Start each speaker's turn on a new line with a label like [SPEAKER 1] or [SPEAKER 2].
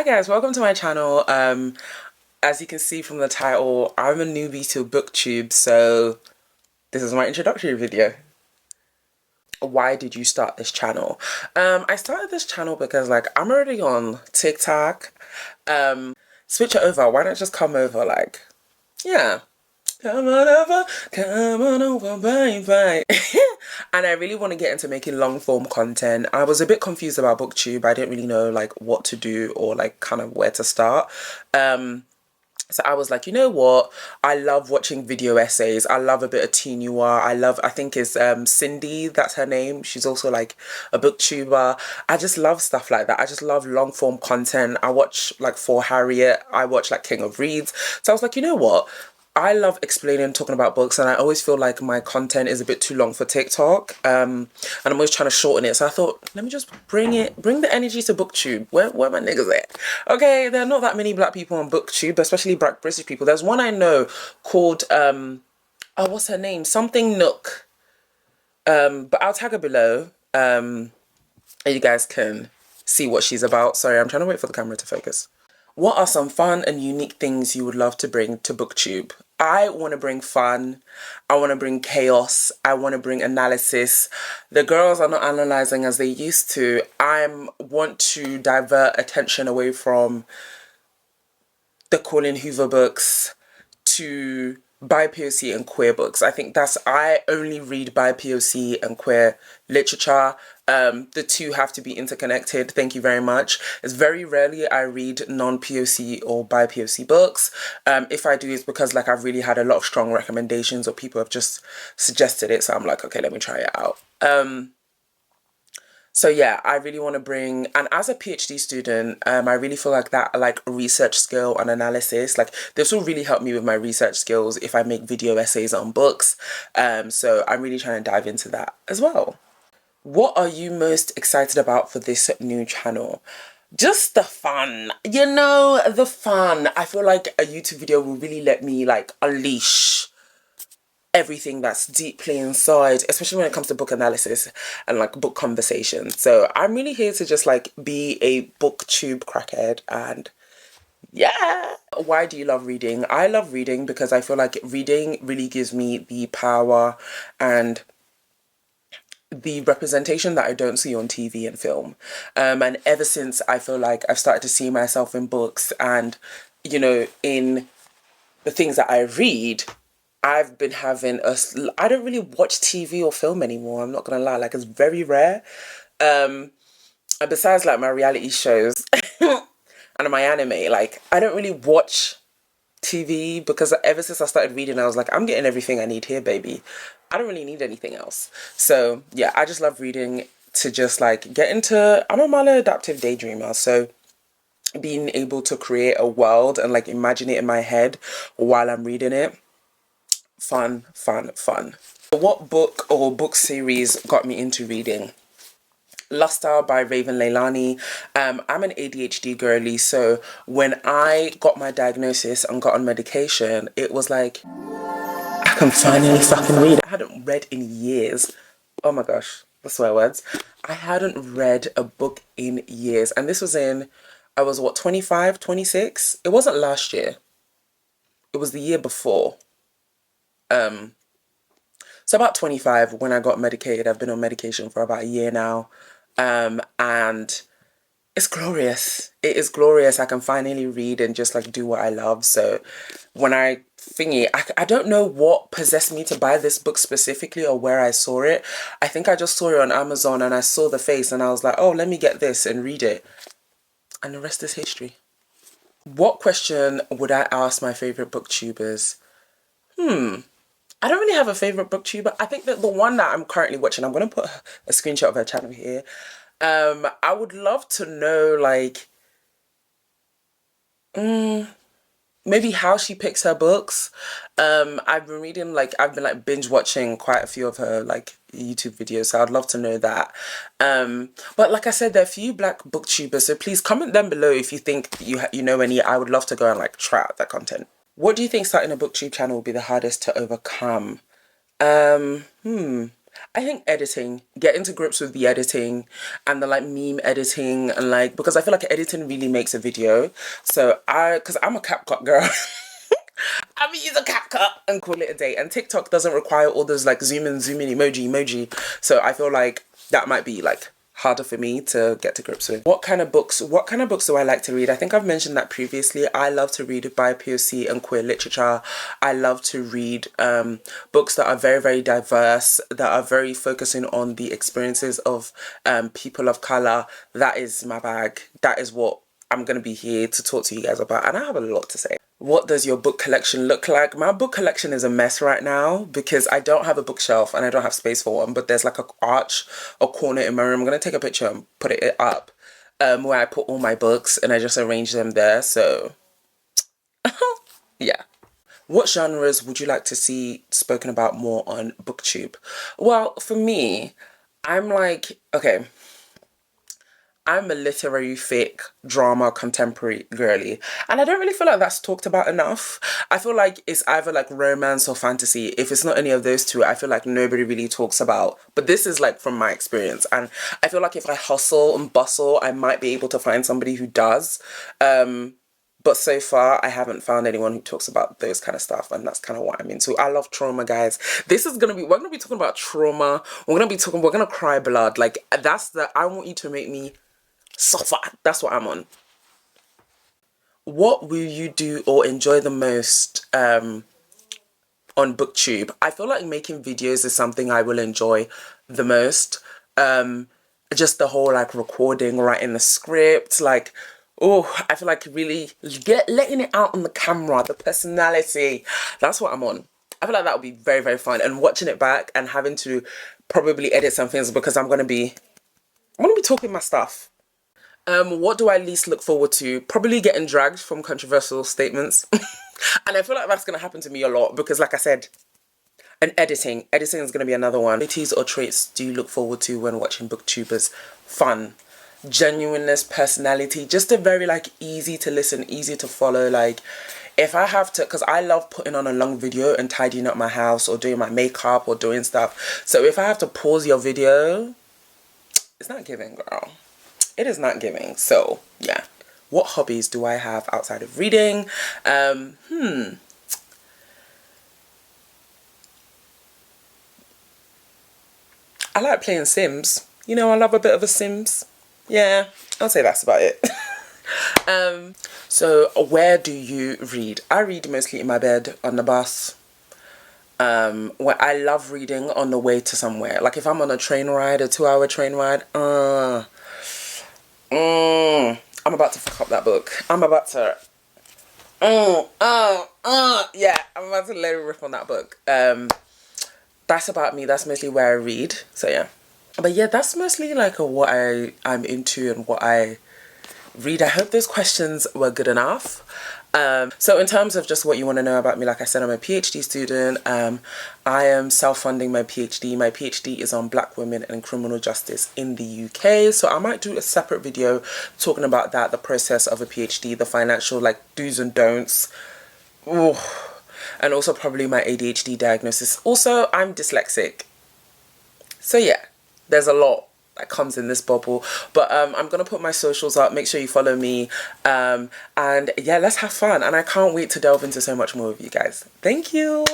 [SPEAKER 1] guys, welcome to my channel. As you can see from the title, I'm a newbie to Booktube, so this is my introductory video. Why did you start this channel? I started this channel because like I'm already on TikTok. Switch it over. Why not just come over? Like, yeah. Come on over, bye. And I really want to get into making long form content. I was a bit confused about Booktube. I didn't really know like what to do or like kind of where to start. So I was like, you know what? I love watching video essays. I love a bit of teen noir. I think it's Cindy, that's her name. She's also like a booktuber. I just love stuff like that. I just love long form content. I watch like For Harriet. I watch like King of Reads. So I was like, you know what? I love explaining, talking about books, and I always feel like my content is a bit too long for TikTok, and I'm always trying to shorten it. So I thought, let me just bring the energy to Booktube. Where my niggas at? Okay, there are not that many black people on Booktube, especially black British people. There's one I know called, oh, what's her name? Something Nook. But I'll tag her below, and you guys can see what she's about. Sorry, I'm trying to wait for the camera to focus. What are some fun and unique things you would love to bring to Booktube? I want to bring fun. I want to bring chaos. I want to bring analysis. The girls are not analyzing as they used to. I want to divert attention away from the Colin Hoover books to BIPOC and queer books. I think I only read BIPOC and queer literature. The two have to be interconnected. Thank you very much. It's very rarely I read non-POC or BIPOC books. If I do, it's because like I've really had a lot of strong recommendations or people have just suggested it. So I'm like, okay, let me try it out. So yeah, I really want to bring, and as a PhD student, I really feel like that like research skill and analysis, like this will really help me with my research skills if I make video essays on books. So I'm really trying to dive into that as well. What are you most excited about for this new channel? Just the fun, you know, the fun. I feel like a YouTube video will really let me like unleash everything that's deeply inside, especially when it comes to book analysis and like book conversation. So I'm really here to just like be a Booktube crackhead, and yeah. Why do you love reading? I love reading because I feel like reading really gives me the power and the representation that I don't see on TV and film. And ever since I feel like I've started to see myself in books and, you know, in the things that I read, I've been having I don't really watch TV or film anymore. I'm not gonna lie, like it's very rare. And besides like my reality shows and my anime, like I don't really watch TV because ever since I started reading, I was like, I'm getting everything I need here, baby. I don't really need anything else. So yeah, I just love reading to just like get into, I'm a maladaptive daydreamer. So being able to create a world and like imagine it in my head while I'm reading it. Fun. What book or book series got me into reading? Luster by Raven Leilani. I'm an ADHD girly, so when I got my diagnosis and got on medication, it was like, I can finally fucking read. I hadn't read in years. Oh my gosh, the swear words. I hadn't read a book in years, and this was I was what, 25, 26? It wasn't last year. It was the year before. So about 25 when I got medicated. I've been on medication for about a year now. And it's glorious. It is glorious. I can finally read and just like do what I love. So when I don't know what possessed me to buy this book specifically or where I saw it. I think I just saw it on Amazon and I saw the face and I was like, oh, let me get this and read it. And the rest is history. What question would I ask my favorite booktubers? I don't really have a favorite booktuber. I think that the one that I'm currently watching, I'm going to put a screenshot of her channel here. I would love to know, like, maybe how she picks her books. I've been binge watching quite a few of her, like, YouTube videos, so I'd love to know that. But like I said, there are a few black booktubers, so please comment down below if you think you know any. I would love to go and, like, try out that content. What do you think starting a booktube channel will be the hardest to overcome? I think editing, get into grips with the editing and the like meme editing and like, because I feel like editing really makes a video. So because I'm a CapCut girl. I mean, use a CapCut and call it a day. And TikTok doesn't require all those like zoom in, emoji. So I feel like that might be like harder for me to get to grips with. What kind of books do I like to read? I think I've mentioned that previously. I love to read BIPOC and queer literature. I love to read books that are very, very diverse, that are very focusing on the experiences of people of color. That is my bag. That is what I'm going to be here to talk to you guys about. And I have a lot to say. What does your book collection look like? My book collection is a mess right now because I don't have a bookshelf and I don't have space for one, but there's like a arch, a corner in my room. I'm going to take a picture and put it up where I put all my books and I just arrange them there. So yeah. What genres would you like to see spoken about more on Booktube? Well, for me, I'm like, okay, I'm a literary, fic, drama, contemporary girly. And I don't really feel like that's talked about enough. I feel like it's either like romance or fantasy. If it's not any of those two, I feel like nobody really talks about. But this is like from my experience. And I feel like if I hustle and bustle, I might be able to find somebody who does. But so far, I haven't found anyone who talks about those kind of stuff, and that's kind of what I'm into. I love trauma, guys. We're gonna be talking about trauma. We're gonna cry blood. Like, I want you to make me suffer. That's what I'm on. What will you do or enjoy the most on Booktube? I feel like making videos is something I will enjoy the most. Just the whole like recording, writing the script, like, oh, I feel like really letting it out on the camera, the personality. That's what I'm on. I feel like that would be very, very fun. And watching it back and having to probably edit some things because I'm gonna be talking my stuff. What do I least look forward to? Probably getting dragged from controversial statements. And I feel like that's gonna happen to me a lot because, like I said, and editing is gonna be another one. Qualities or traits do you look forward to when watching booktubers? Fun, genuineness, personality, just a very like easy to listen, easy to follow. Like if I have to, because I love putting on a long video and tidying up my house or doing my makeup or doing stuff. So if I have to pause your video, it's not giving, girl. It is not giving. So yeah. What hobbies do I have outside of reading? I like playing Sims. You know, I love a bit of a Sims. Yeah, I'll say that's about it. So where do you read? I read mostly in my bed, on the bus. Where I love reading on the way to somewhere. Like if I'm on a train ride, a 2-hour train ride, I'm about to fuck up that book. I'm about to yeah, I'm about to let it rip on that book. That's about me. That's mostly where I read. So yeah. But yeah, that's mostly like what I'm into and what I read. I hope those questions were good enough. So in terms of just what you want to know about me, like I said, I'm a PhD student. I am self-funding my PhD. My PhD is on Black women and criminal justice in the UK. So I might do a separate video talking about that, the process of a PhD, the financial like do's and don'ts. Ooh. And also probably my ADHD diagnosis. Also, I'm dyslexic. So yeah, there's a lot that comes in this bubble. But I'm going to put my socials up. Make sure you follow me. And yeah, let's have fun. And I can't wait to delve into so much more with you guys. Thank you.